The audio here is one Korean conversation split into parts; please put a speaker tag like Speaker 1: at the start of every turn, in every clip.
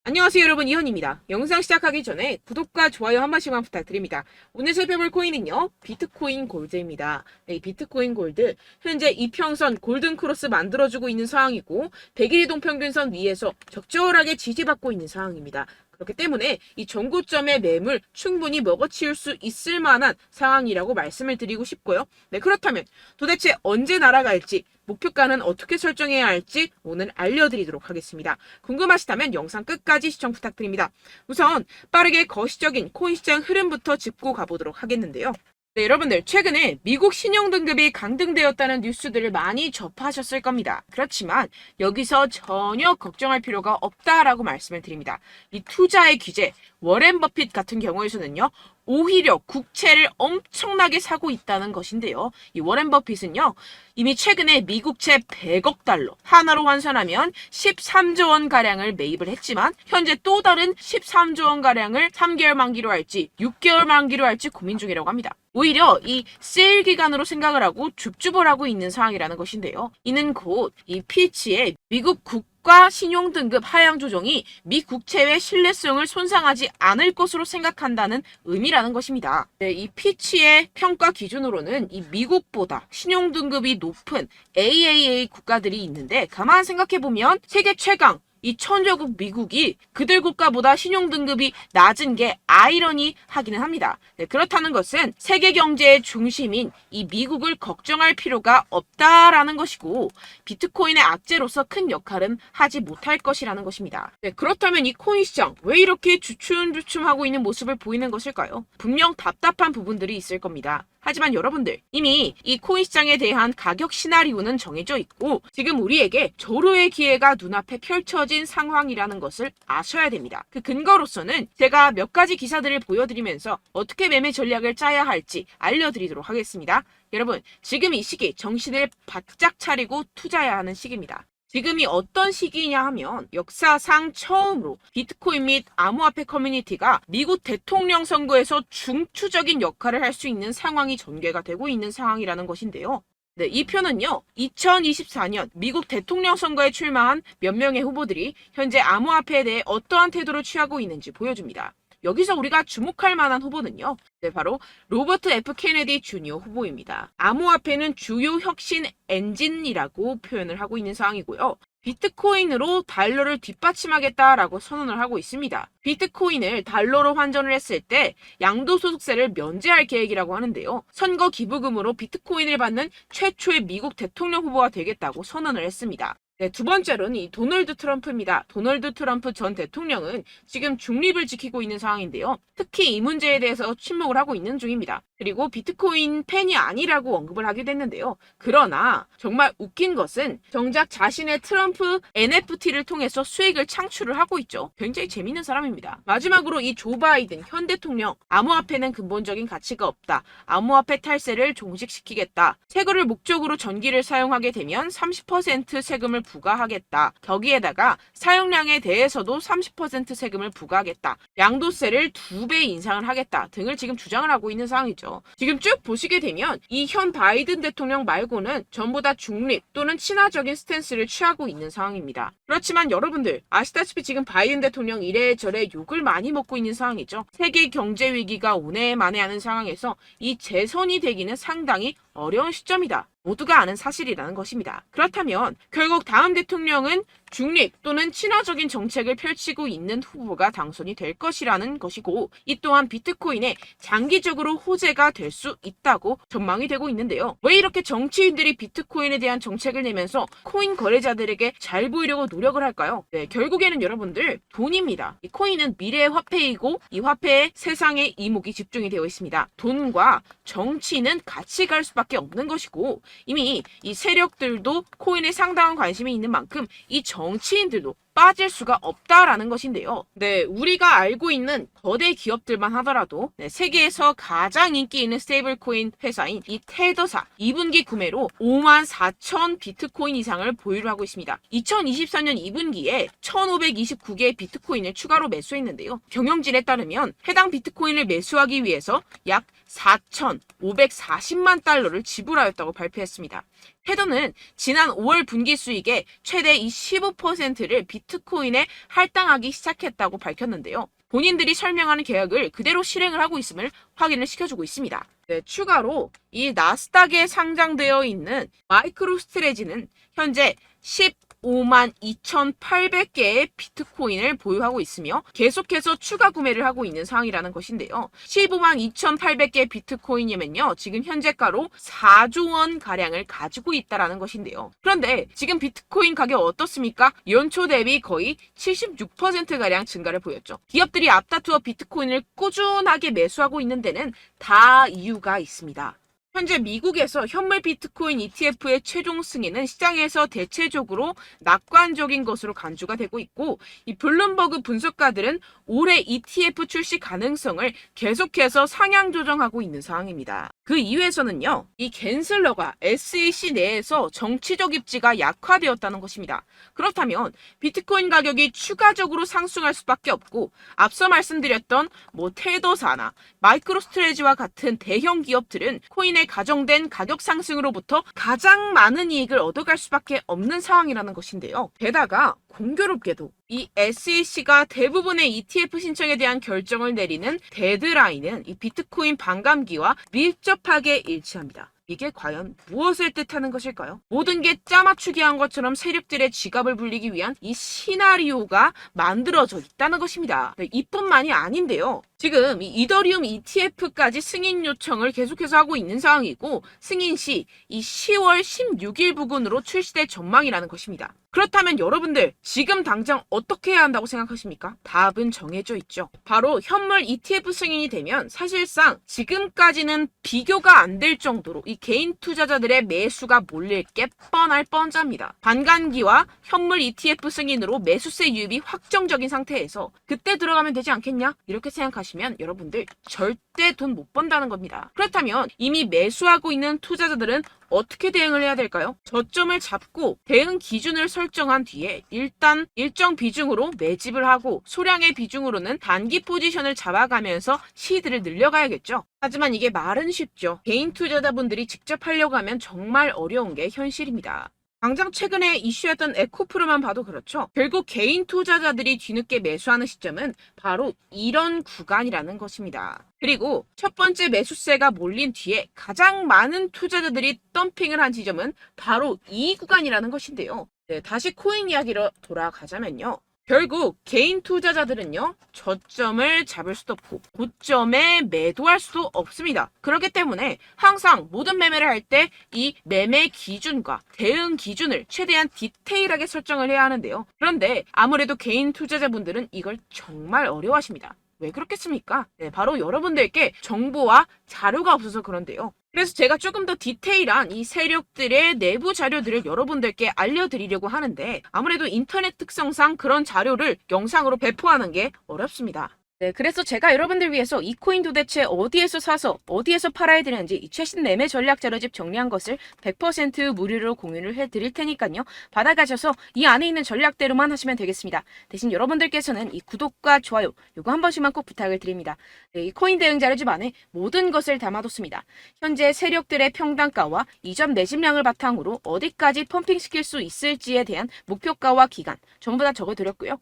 Speaker 1: 안녕하세요 여러분, 이현입니다. 영상 시작하기 전에 구독과 좋아요 한 번씩만 부탁드립니다. 오늘 살펴볼 코인은요, 비트코인 골드입니다. 네, 비트코인 골드 현재 이평선 골든크로스 만들어주고 있는 상황이고 100일 이동평균선 위에서 적절하게 지지받고 있는 상황입니다. 그렇기 때문에 이 전고점의 매물 충분히 먹어치울 수 있을 만한 상황이라고 말씀을 드리고 싶고요. 네, 그렇다면 도대체 언제 날아갈지, 목표가는 어떻게 설정해야 할지 오늘 알려드리도록 하겠습니다. 궁금하시다면 영상 끝까지 시청 부탁드립니다. 우선 빠르게 거시적인 코인 시장 흐름부터 짚고 가보도록 하겠는데요. 네, 여러분들 최근에 미국 신용등급이 강등되었다는 뉴스들을 많이 접하셨을 겁니다. 그렇지만 여기서 전혀 걱정할 필요가 없다라고 말씀을 드립니다. 이 투자의 규제, 워렌 버핏 같은 경우에서는요, 오히려 국채를 엄청나게 사고 있다는 것인데요. 이 워렌 버핏은요, 이미 최근에 미국채 100억 달러, 하나로 환산하면 13조 원 가량을 매입을 했지만 현재 또 다른 13조 원 가량을 3개월 만기로 할지 6개월 만기로 할지 고민 중이라고 합니다. 오히려 이 세일 기간으로 생각을 하고 줍줍을 하고 있는 상황이라는 것인데요. 이는 곧 이 피치의 미국 국가 신용등급 하향 조정이 미 국채의 신뢰성을 손상하지 않을 것으로 생각한다는 의미라는 것입니다. 네, 이 피치의 평가 기준으로는 이 미국보다 신용등급이 높은 AAA 국가들이 있는데, 가만 생각해보면 세계 최강 이 천조국 미국이 그들 국가보다 신용등급이 낮은 게 아이러니하기는 합니다. 네, 그렇다는 것은 세계 경제의 중심인 이 미국을 걱정할 필요가 없다라는 것이고, 비트코인의 악재로서 큰 역할은 하지 못할 것이라는 것입니다. 네, 그렇다면 이 코인 시장 왜 이렇게 주춤주춤하고 있는 모습을 보이는 것일까요? 분명 답답한 부분들이 있을 겁니다. 하지만 여러분들, 이미 이 코인 시장에 대한 가격 시나리오는 정해져 있고 지금 우리에게 절호의 기회가 눈앞에 펼쳐진 상황이라는 것을 아셔야 됩니다. 그 근거로서는 제가 몇 가지 기사들을 보여드리면서 어떻게 매매 전략을 짜야 할지 알려드리도록 하겠습니다. 여러분, 지금 이 시기 정신을 바짝 차리고 투자해야 하는 시기입니다. 지금이 어떤 시기냐 하면 역사상 처음으로 비트코인 및 암호화폐 커뮤니티가 미국 대통령 선거에서 중추적인 역할을 할 수 있는 상황이 전개가 되고 있는 상황이라는 것인데요. 네, 이 표는요, 2024년 미국 대통령 선거에 출마한 몇 명의 후보들이 현재 암호화폐에 대해 어떠한 태도를 취하고 있는지 보여줍니다. 여기서 우리가 주목할 만한 후보는요, 네, 바로 로버트 F 케네디 주니어 후보입니다. 암호화폐는 주요 혁신 엔진이라고 표현을 하고 있는 상황이고요. 비트코인으로 달러를 뒷받침하겠다라고 선언을 하고 있습니다. 비트코인을 달러로 환전을 했을 때 양도소득세를 면제할 계획이라고 하는데요. 선거 기부금으로 비트코인을 받는 최초의 미국 대통령 후보가 되겠다고 선언을 했습니다. 네, 두 번째로는 이 도널드 트럼프입니다. 도널드 트럼프 전 대통령은 지금 중립을 지키고 있는 상황인데요. 특히 이 문제에 대해서 침묵을 하고 있는 중입니다. 그리고 비트코인 팬이 아니라고 언급을 하기도 했는데요. 그러나 정말 웃긴 것은 정작 자신의 트럼프 NFT를 통해서 수익을 창출을 하고 있죠. 굉장히 재밌는 사람입니다. 마지막으로 이 조 바이든 현 대통령, 암호화폐는 근본적인 가치가 없다. 암호화폐 탈세를 종식시키겠다. 세금을 목적으로 전기를 사용하게 되면 30% 세금을 부과하겠다. 거기에다가 사용량에 대해서도 30% 세금을 부과하겠다. 양도세를 2배 인상을 하겠다 등을 지금 주장을 하고 있는 상황이죠. 지금 쭉 보시게 되면 이 현 바이든 대통령 말고는 전부 다 중립 또는 친화적인 스탠스를 취하고 있는 상황입니다. 그렇지만 여러분들 아시다시피 지금 바이든 대통령 이래저래 욕을 많이 먹고 있는 상황이죠. 세계 경제 위기가 오네 만에 하는 상황에서 이 재선이 되기는 상당히 어려운 시점이다. 모두가 아는 사실이라는 것입니다. 그렇다면 결국 다음 대통령은 중립 또는 친화적인 정책을 펼치고 있는 후보가 당선이 될 것이라는 것이고, 이 또한 비트코인에 장기적으로 호재가 될 수 있다고 전망이 되고 있는데요. 왜 이렇게 정치인들이 비트코인에 대한 정책을 내면서 코인 거래자들에게 잘 보이려고 노력을 할까요? 네, 결국에는 여러분들 돈입니다. 이 코인은 미래의 화폐이고 이 화폐에 세상의 이목이 집중이 되어 있습니다. 돈과 정치는 같이 갈 수밖에 없는 것이고, 이미 이 세력들도 코인에 상당한 관심이 있는 만큼 이 정치인들도 빠질 수가 없다라는 것인데요. 네, 우리가 알고 있는 거대 기업들만 하더라도 세계에서 가장 인기 있는 스테이블 코인 회사인 이 테더사 2분기 구매로 54,000 비트코인 이상을 보유를 하고 있습니다. 2024년 2분기에 1,529개의 비트코인을 추가로 매수했는데요. 경영진에 따르면 해당 비트코인을 매수하기 위해서 약 4,540만 달러를 지불하였다고 발표했습니다. 테더는 지난 5월 분기 수익의 최대 이 15%를 비트코인에 할당하기 시작했다고 밝혔는데요. 본인들이 설명하는 계약을 그대로 실행을 하고 있음을 확인을 시켜주고 있습니다. 네, 추가로 이 나스닥에 상장되어 있는 마이크로스트레지는 현재 15만 2,800개의 비트코인을 보유하고 있으며 계속해서 추가 구매를 하고 있는 상황이라는 것인데요. 15만 2,800개 비트코인이면요, 지금 현재가로 4조 원 가량을 가지고 있다라는 것인데요. 그런데 지금 비트코인 가격 어떻습니까? 연초 대비 거의 76% 가량 증가를 보였죠. 기업들이 앞다투어 비트코인을 꾸준하게 매수하고 있는 데는 다 이유가 있습니다. 현재 미국에서 현물 비트코인 ETF의 최종 승인은 시장에서 대체적으로 낙관적인 것으로 간주가 되고 있고, 이 블룸버그 분석가들은 올해 ETF 출시 가능성을 계속해서 상향 조정하고 있는 상황입니다. 그 이유에서는요, 이 갠슬러가 SEC 내에서 정치적 입지가 약화되었다는 것입니다. 그렇다면 비트코인 가격이 추가적으로 상승할 수밖에 없고, 앞서 말씀드렸던 테더사나 마이크로스트레지와 같은 대형 기업들은 코인에 가정된 가격 상승으로부터 가장 많은 이익을 얻어갈 수밖에 없는 상황이라는 것인데요. 게다가 공교롭게도 이 SEC가 대부분의 ETF 신청에 대한 결정을 내리는 데드라인은 이 비트코인 반감기와 밀접하게 일치합니다. 이게 과연 무엇을 뜻하는 것일까요? 모든 게 짜맞추기 한 것처럼 세력들의 지갑을 불리기 위한 이 시나리오가 만들어져 있다는 것입니다. 네, 이뿐만이 아닌데요. 지금 이 이더리움 ETF까지 승인 요청을 계속해서 하고 있는 상황이고, 승인 시 이 10월 16일 부근으로 출시될 전망이라는 것입니다. 그렇다면 여러분들 지금 당장 어떻게 해야 한다고 생각하십니까? 답은 정해져 있죠. 바로 현물 ETF 승인이 되면 사실상 지금까지는 비교가 안 될 정도로 이 개인 투자자들의 매수가 몰릴 게 뻔할 뻔잡니다. 반감기와 현물 ETF 승인으로 매수세 유입이 확정적인 상태에서 그때 들어가면 되지 않겠냐? 이렇게 생각하시면 여러분들 절대 돈 못 번다는 겁니다. 그렇다면 이미 매수하고 있는 투자자들은 어떻게 대응을 해야 될까요? 저점을 잡고 대응 기준을 설정한 뒤에 일단 일정 비중으로 매집을 하고 소량의 비중으로는 단기 포지션을 잡아가면서 시드를 늘려가야겠죠. 하지만 이게 말은 쉽죠. 개인 투자자분들이 직접 하려고 하면 정말 어려운 게 현실입니다. 당장 최근에 이슈였던 에코프로만 봐도 그렇죠. 결국 개인 투자자들이 뒤늦게 매수하는 시점은 바로 이런 구간이라는 것입니다. 그리고 첫 번째 매수세가 몰린 뒤에 가장 많은 투자자들이 덤핑을 한 지점은 바로 이 구간이라는 것인데요. 네, 다시 코인 이야기로 돌아가자면요. 결국 개인 투자자들은요, 저점을 잡을 수도 없고 고점에 매도할 수도 없습니다. 그렇기 때문에 항상 모든 매매를 할 때 이 매매 기준과 대응 기준을 최대한 디테일하게 설정을 해야 하는데요. 그런데 아무래도 개인 투자자분들은 이걸 정말 어려워하십니다. 왜 그렇겠습니까? 네, 바로 여러분들께 정보와 자료가 없어서 그런데요. 그래서 제가 조금 더 디테일한 이 세력들의 내부 자료들을 여러분들께 알려드리려고 하는데, 아무래도 인터넷 특성상 그런 자료를 영상으로 배포하는 게 어렵습니다. 네, 그래서 제가 여러분들 위해서 이 코인 도대체 어디에서 사서 어디에서 팔아야 되는지 이 최신 매매 전략 자료집 정리한 것을 100% 무료로 공유를 해드릴 테니까요. 받아가셔서 이 안에 있는 전략대로만 하시면 되겠습니다. 대신 여러분들께서는 이 구독과 좋아요 요거 한 번씩만 꼭 부탁을 드립니다. 네, 이 코인 대응 자료집 안에 모든 것을 담아뒀습니다. 현재 세력들의 평단가와 이점 내집량을 바탕으로 어디까지 펌핑시킬 수 있을지에 대한 목표가와 기간 전부 다 적어드렸고요.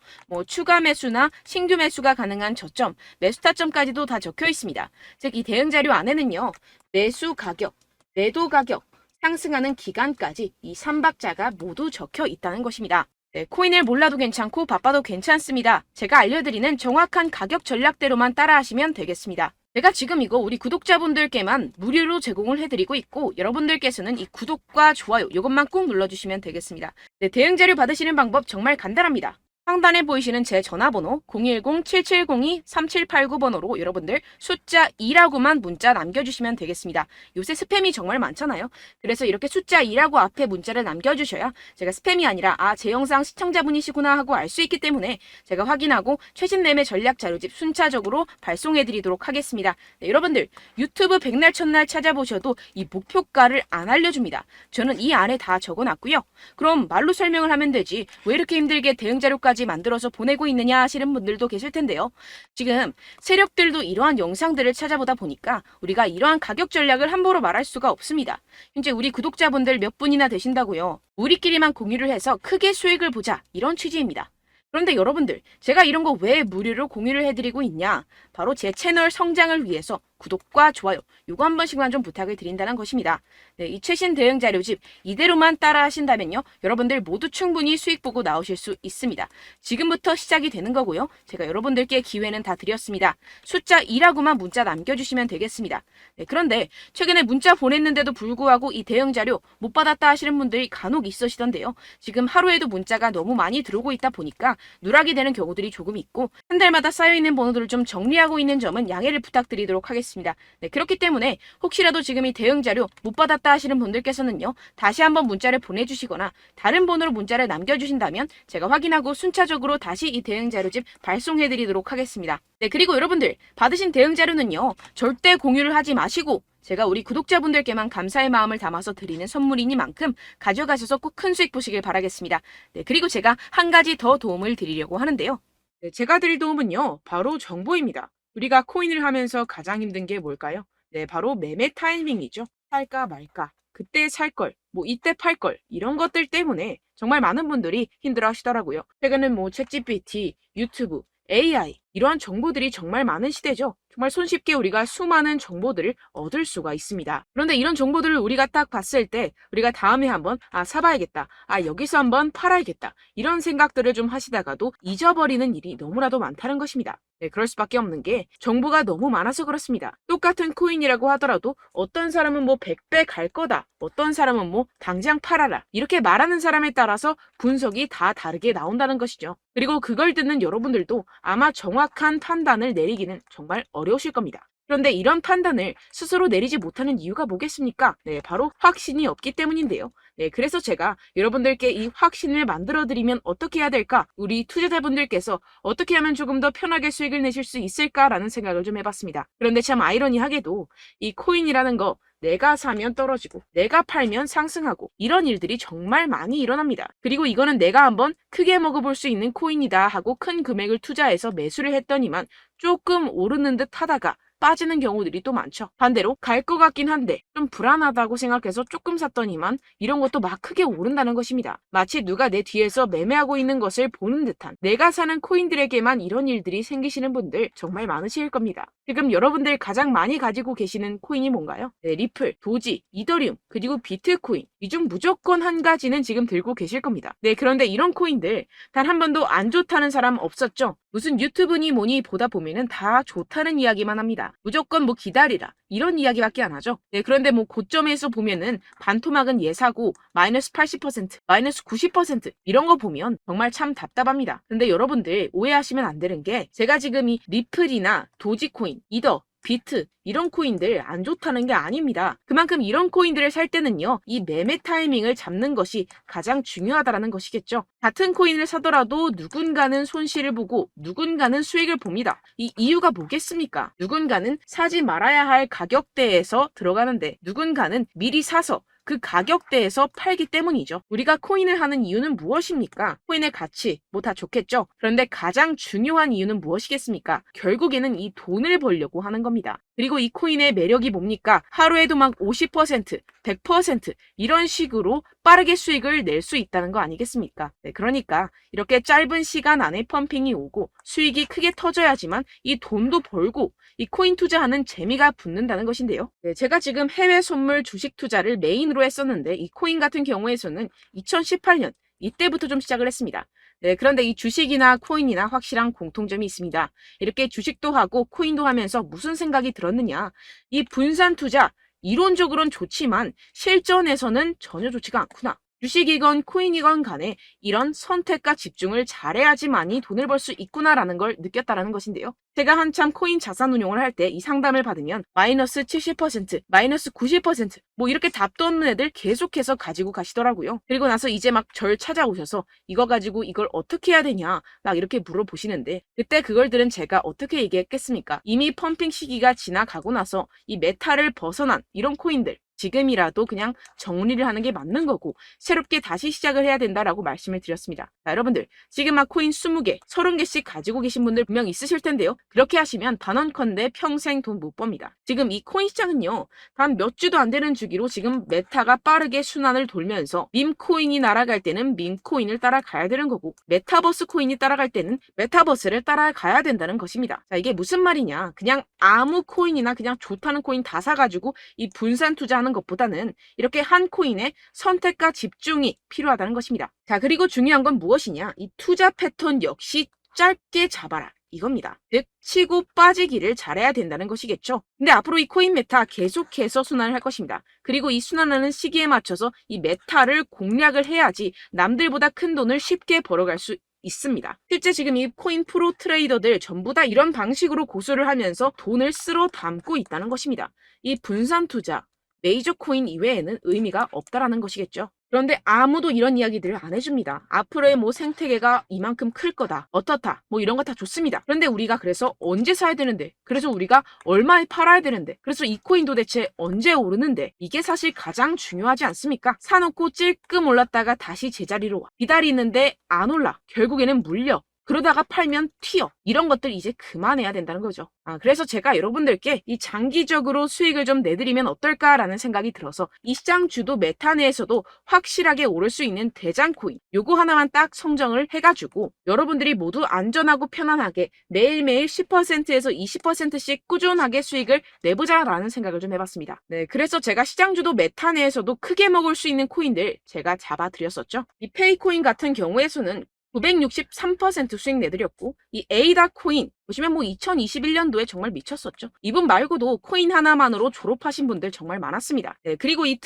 Speaker 1: 추가 매수나 신규 매수가 가능한 저점, 매수 타점까지도 다 적혀 있습니다. 즉, 이 대응 자료 안에는요, 매수 가격, 매도 가격, 상승하는 기간까지 이 3박자가 모두 적혀 있다는 것입니다. 네, 코인을 몰라도 괜찮고 바빠도 괜찮습니다. 제가 알려드리는 정확한 가격 전략대로만 따라하시면 되겠습니다. 제가 지금 이거 우리 구독자분들께만 무료로 제공을 해드리고 있고, 여러분들께서는 이 구독과 좋아요 이것만 꼭 눌러주시면 되겠습니다. 네, 대응 자료 받으시는 방법 정말 간단합니다. 상단에 보이시는 제 전화번호 010-7702-3789번호로 여러분들 숫자 2라고만 문자 남겨주시면 되겠습니다. 요새 스팸이 정말 많잖아요. 그래서 이렇게 숫자 2라고 앞에 문자를 남겨주셔야 제가 스팸이 아니라 제 영상 시청자분이시구나 하고 알 수 있기 때문에 제가 확인하고 최신 매매 전략 자료집 순차적으로 발송해드리도록 하겠습니다. 네, 여러분들 유튜브 백날 첫날 찾아보셔도 이 목표가를 안 알려줍니다. 저는 이 안에 다 적어놨고요. 그럼 말로 설명을 하면 되지 왜 이렇게 힘들게 대응 자료까지
Speaker 2: 자료까지 만들어서 보내고 있느냐 하시는 분들도 계실 텐데요. 지금 세력들도 이러한 영상들을 찾아보다 보니까 우리가 이러한 가격 전략을 함부로 말할 수가 없습니다. 현재 우리 구독자분들 몇 분이나 되신다고요. 우리끼리만 공유를 해서 크게 수익을 보자, 이런 취지입니다. 그런데 여러분들, 제가 이런 거 왜 무료로 공유를 해드리고 있냐? 바로 제 채널 성장을 위해서 구독과 좋아요, 요거 한 번씩만 좀 부탁을 드린다는 것입니다. 네, 이 최신 대응 자료집 이대로만 따라 하신다면요, 여러분들 모두 충분히 수익 보고 나오실 수 있습니다. 지금부터 시작이 되는 거고요. 제가 여러분들께 기회는 다 드렸습니다. 숫자 2라고만 문자 남겨주시면 되겠습니다. 네, 그런데 최근에 문자 보냈는데도 불구하고 이 대응 자료 못 받았다 하시는 분들이 간혹 있으시던데요. 지금 하루에도 문자가 너무 많이 들어오고 있다 보니까 누락이 되는 경우들이 조금 있고, 한 달마다 쌓여있는 번호들을 좀 정리하고 있는 점은 양해를 부탁드리도록 하겠습니다. 네, 그렇기 때문에 혹시라도 지금 이 대응 자료 못 받았다 하시는 분들께서는요, 다시 한번 문자를 보내주시거나 다른 번호로 문자를 남겨주신다면 제가 확인하고 순차적으로 다시 이 대응 자료집 발송해드리도록 하겠습니다. 네, 그리고 여러분들 받으신 대응 자료는요, 절대 공유를 하지 마시고 제가 우리 구독자분들께만 감사의 마음을 담아서 드리는 선물이니만큼 가져가셔서 꼭 큰 수익 보시길 바라겠습니다. 네, 그리고 제가 한 가지 더 도움을 드리려고 하는데요.
Speaker 1: 네, 제가 드릴 도움은요, 바로 정보입니다. 우리가 코인을 하면서 가장 힘든 게 뭘까요? 네, 바로 매매 타이밍이죠. 살까 말까, 그때 살 걸, 뭐 이때 팔 걸, 이런 것들 때문에 정말 많은 분들이 힘들어 하시더라고요. 최근엔 뭐 챗GPT, 유튜브, AI, 이러한 정보들이 정말 많은 시대죠. 정말 손쉽게 우리가 수많은 정보들을 얻을 수가 있습니다. 그런데 이런 정보들을 우리가 딱 봤을 때 우리가 다음에 한번 사봐야겠다, 여기서 한번 팔아야겠다, 이런 생각들을 좀 하시다가도 잊어버리는 일이 너무나도 많다는 것입니다. 네, 그럴 수밖에 없는 게 정보가 너무 많아서 그렇습니다. 똑같은 코인이라고 하더라도 어떤 사람은 뭐 100배 갈 거다, 어떤 사람은 뭐 당장 팔아라, 이렇게 말하는 사람에 따라서 분석이 다 다르게 나온다는 것이죠. 그리고 그걸 듣는 여러분들도 아마 정확한 판단을 내리기는 정말 어려우실 겁니다. 그런데 이런 판단을 스스로 내리지 못하는 이유가 뭐겠습니까? 네, 바로 확신이 없기 때문인데요. 네, 그래서 제가 여러분들께 이 확신을 만들어드리면 어떻게 해야 될까? 우리 투자자분들께서 어떻게 하면 조금 더 편하게 수익을 내실 수 있을까라는 생각을 좀 해봤습니다. 그런데 참 아이러니하게도 이 코인이라는 거, 내가 사면 떨어지고 내가 팔면 상승하고, 이런 일들이 정말 많이 일어납니다. 그리고 이거는 내가 한번 크게 먹어볼 수 있는 코인이다 하고 큰 금액을 투자해서 매수를 했더니만 조금 오르는 듯 하다가 빠지는 경우들이 또 많죠. 반대로 갈 것 같긴 한데 좀 불안하다고 생각해서 조금 샀더니만 이런 것도 막 크게 오른다는 것입니다. 마치 누가 내 뒤에서 매매하고 있는 것을 보는 듯한, 내가 사는 코인들에게만 이런 일들이 생기시는 분들 정말 많으실 겁니다. 지금 여러분들 가장 많이 가지고 계시는 코인이 뭔가요? 네, 리플, 도지, 이더리움, 그리고 비트코인, 이 중 무조건 한 가지는 지금 들고 계실 겁니다. 네, 그런데 이런 코인들 단 한 번도 안 좋다는 사람 없었죠? 무슨 유튜브니 뭐니 보다 보면은 다 좋다는 이야기만 합니다. 무조건 뭐 기다리라, 이런 이야기밖에 안 하죠. 네, 그런데 뭐 고점에서 보면은 반토막은 예사고 마이너스 80%, 마이너스 90% 이런 거 보면 정말 참 답답합니다. 근데 여러분들 오해하시면 안 되는 게, 제가 지금 이 리플이나 도지코인, 이더, 비트, 이런 코인들 안 좋다는 게 아닙니다. 그만큼 이런 코인들을 살 때는요, 이 매매 타이밍을 잡는 것이 가장 중요하다는 것이겠죠. 같은 코인을 사더라도 누군가는 손실을 보고 누군가는 수익을 봅니다. 이 이유가 뭐겠습니까? 누군가는 사지 말아야 할 가격대에서 들어가는데 누군가는 미리 사서 그 가격대에서 팔기 때문이죠. 우리가 코인을 하는 이유는 무엇입니까? 코인의 가치, 뭐 다 좋겠죠. 그런데 가장 중요한 이유는 무엇이겠습니까? 결국에는 이 돈을 벌려고 하는 겁니다. 그리고 이 코인의 매력이 뭡니까? 하루에도 막 50%, 100% 이런 식으로 빠르게 수익을 낼 수 있다는 거 아니겠습니까? 네, 그러니까 이렇게 짧은 시간 안에 펌핑이 오고 수익이 크게 터져야지만 이 돈도 벌고 이 코인 투자하는 재미가 붙는다는 것인데요. 네, 제가 지금 해외 선물 주식 투자를 메인으로 했었는데 이 코인 같은 경우에서는 2018년 이때부터 좀 시작을 했습니다. 네, 그런데 이 주식이나 코인이나 확실한 공통점이 있습니다. 이렇게 주식도 하고 코인도 하면서 무슨 생각이 들었느냐? 이 분산 투자, 이론적으로는 좋지만 실전에서는 전혀 좋지가 않구나. 주식이건 코인이건 간에 이런 선택과 집중을 잘해야지만이 돈을 벌 수 있구나라는 걸 느꼈다라는 것인데요. 제가 한참 코인 자산 운용을 할 때 이 상담을 받으면 마이너스 70%, 마이너스 90%, 뭐 이렇게 답도 없는 애들 계속해서 가지고 가시더라고요. 그리고 나서 이제 막 절 찾아오셔서 이거 가지고 이걸 어떻게 해야 되냐 막 이렇게 물어보시는데, 그때 그걸 들은 제가 어떻게 얘기했겠습니까? 이미 펌핑 시기가 지나가고 나서 이 메타를 벗어난 이런 코인들,
Speaker 2: 지금이라도 그냥 정리를 하는 게 맞는 거고 새롭게 다시 시작을 해야 된다라고 말씀을 드렸습니다. 자, 여러분들 지금 막 코인 20개, 30개씩 가지고 계신 분들 분명 있으실 텐데요. 그렇게 하시면 단언컨대 평생 돈 못 법니다. 지금 이 코인 시장은요. 단 몇 주도 안 되는 주기로 지금 메타가 빠르게 순환을 돌면서 밈코인이 날아갈 때는 밈코인을 따라가야 되는 거고 메타버스 코인이 따라갈 때는 메타버스를 따라가야 된다는 것입니다. 자, 이게 무슨 말이냐. 그냥 아무 코인이나 그냥 좋다는 코인 다 사가지고 이 분산 투자하는 것보다는 이렇게 한 코인에 선택과 집중이 필요하다는 것입니다. 자, 그리고 중요한 건 무엇이냐. 이 투자 패턴 역시 짧게 잡아라. 이겁니다. 즉 치고 빠지기를 잘해야 된다는 것이겠죠. 근데 앞으로 이 코인 메타 계속해서 순환을 할 것입니다. 그리고 이 순환하는 시기에 맞춰서 이 메타를 공략을 해야지 남들보다 큰 돈을 쉽게 벌어갈 수 있습니다. 실제 지금 이 코인 프로 트레이더들 전부 다 이런 방식으로 고수를 하면서 돈을 쓸어 담고 있다는 것입니다. 이 분산 투자, 메이저 코인 이외에는 의미가 없다라는 것이겠죠. 그런데 아무도 이런 이야기들을 안 해줍니다. 앞으로의 뭐 생태계가 이만큼 클 거다. 어떻다. 뭐 이런 거 다 좋습니다. 그런데 우리가 그래서 언제 사야 되는데? 그래서 우리가 얼마에 팔아야 되는데? 그래서 이 코인도 대체 언제 오르는데? 이게 사실 가장 중요하지 않습니까? 사놓고 찔끔 올랐다가 다시 제자리로 와. 기다리는데 안 올라. 결국에는 물려. 그러다가 팔면 튀어. 이런 것들 이제 그만해야 된다는 거죠. 그래서 제가 여러분들께 이 장기적으로 수익을 좀 내드리면 어떨까라는 생각이 들어서 이 시장 주도 메타 내에서도 확실하게 오를 수 있는 대장 코인 요거 하나만 딱 선정을 해가지고 여러분들이 모두 안전하고 편안하게 매일매일 10%에서 20%씩 꾸준하게 수익을 내보자라는 생각을 좀 해봤습니다. 네, 그래서 제가 시장 주도 메타 내에서도 크게 먹을 수 있는 코인들 제가 잡아드렸었죠. 이 페이코인 같은 경우에서는 963% 수익 내드렸고 이 에이다 코인 보시면 뭐 2021년도에 정말 미쳤었죠. 이분 말고도 코인 하나만으로 졸업하신 분들 정말 많았습니다. 네, 그리고 이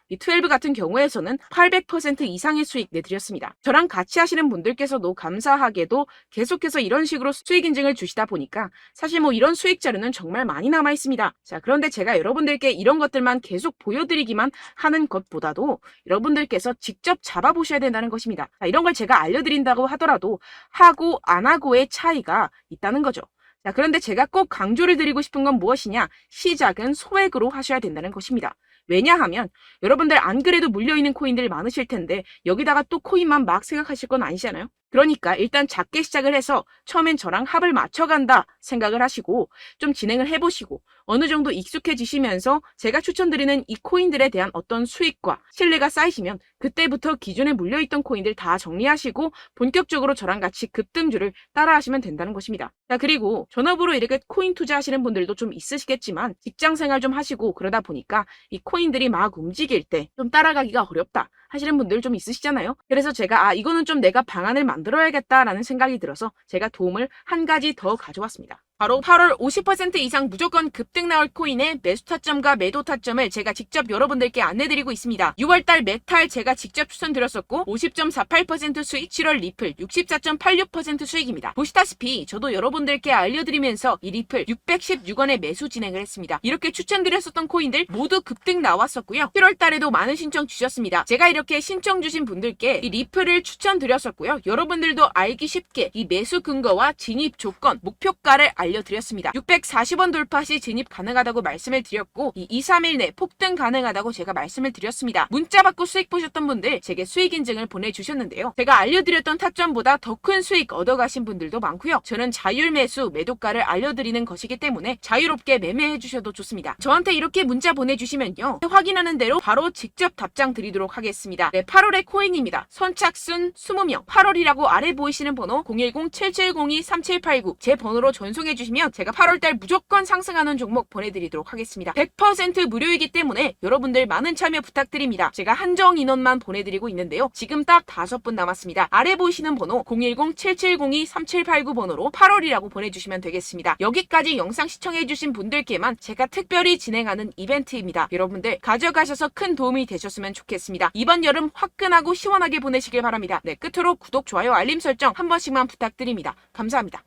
Speaker 2: 12 같은 경우에서는 800% 이상의 수익 내드렸습니다. 저랑 같이 하시는 분들께서도 감사하게도 계속해서 이런 식으로 수익 인증을 주시다 보니까 사실 뭐 이런 수익 자료는 정말 많이 남아 있습니다. 자, 그런데 제가 여러분들께 이런 것들만 계속 보여드리기만 하는 것보다도 여러분들께서 직접 잡아보셔야 된다는 것입니다. 자, 이런 걸 제가 알려드린다고 하더라도 하고 안 하고의 차이가 있다는 거죠. 자, 그런데 제가 꼭 강조를 드리고 싶은 건 무엇이냐? 시작은 소액으로 하셔야 된다는 것입니다. 왜냐하면 여러분들 안 그래도 물려있는 코인들 많으실 텐데 여기다가 또 코인만 막 생각하실 건 아니잖아요. 그러니까 일단 작게 시작을 해서 처음엔 저랑 합을 맞춰간다 생각을 하시고 좀 진행을 해보시고 어느 정도 익숙해지시면서 제가 추천드리는 이 코인들에 대한 어떤 수익과 신뢰가 쌓이시면 그때부터 기존에 물려있던 코인들 다 정리하시고 본격적으로 저랑 같이 급등주를 따라하시면 된다는 것입니다. 자, 그리고 전업으로 이렇게 코인 투자하시는 분들도 좀 있으시겠지만 직장생활 좀 하시고 그러다 보니까 이 코인들이 막 움직일 때 좀 따라가기가 어렵다 하시는 분들 좀 있으시잖아요. 그래서 제가 이거는 좀 내가 방안을 만들어야겠다라는 생각이 들어서 제가 도움을 한 가지 더 가져왔습니다. 바로 8월 50% 이상 무조건 급등 나올 코인의 매수 타점과 매도 타점을 제가 직접 여러분들께 안내드리고 있습니다. 6월달 메탈 제가 직접 추천드렸었고 50.48% 수익, 7월 리플 64.86% 수익입니다. 보시다시피 저도 여러분들께 알려드리면서 이 리플 616원에 매수 진행을 했습니다. 이렇게 추천드렸었던 코인들 모두 급등 나왔었고요. 7월달에도 많은 신청 주셨습니다. 제가 이렇게 신청 주신 분들께 이 리플을 추천드렸었고요. 여러분들도 알기 쉽게 이 매수 근거와 진입 조건, 목표가를 알려드렸습니다. 640원 돌파 시 진입 가능하다고 말씀을 드렸고 이 2-3일 내 폭등 가능하다고 제가 말씀을 드렸습니다. 문자 받고 수익 보셨던 분들 제게 수익 인증을 보내주셨는데요. 제가 알려드렸던 타점보다 더 큰 수익 얻어가신 분들도 많고요. 저는 자율 매수 매도가를 알려드리는 것이기 때문에 자유롭게 매매해 주셔도 좋습니다. 저한테 이렇게 문자 보내주시면요. 확인하는 대로 바로 직접 답장 드리도록 하겠습니다. 네, 8월의 코인입니다. 선착순 20명 8월이라고 아래 보이시는 번호 010-7702-3789 제 번호로 전송해 주시면 제가 8월달 무조건 상승하는 종목 보내드리도록 하겠습니다. 100% 무료이기 때문에 여러분들 많은 참여 부탁드립니다. 제가 한정 인원만 보내드리고 있는데요. 지금 딱 5분 남았습니다. 아래 보이시는 번호 010-7702-3789 번호로 8월이라고 보내주시면 되겠습니다. 여기까지 영상 시청해주신 분들께만 제가 특별히 진행하는 이벤트입니다. 여러분들 가져가셔서 큰 도움이 되셨으면 좋겠습니다. 이번 여름 화끈하고 시원하게 보내시길 바랍니다. 네, 끝으로 구독, 좋아요, 알림 설정 한 번씩만 부탁드립니다. 감사합니다.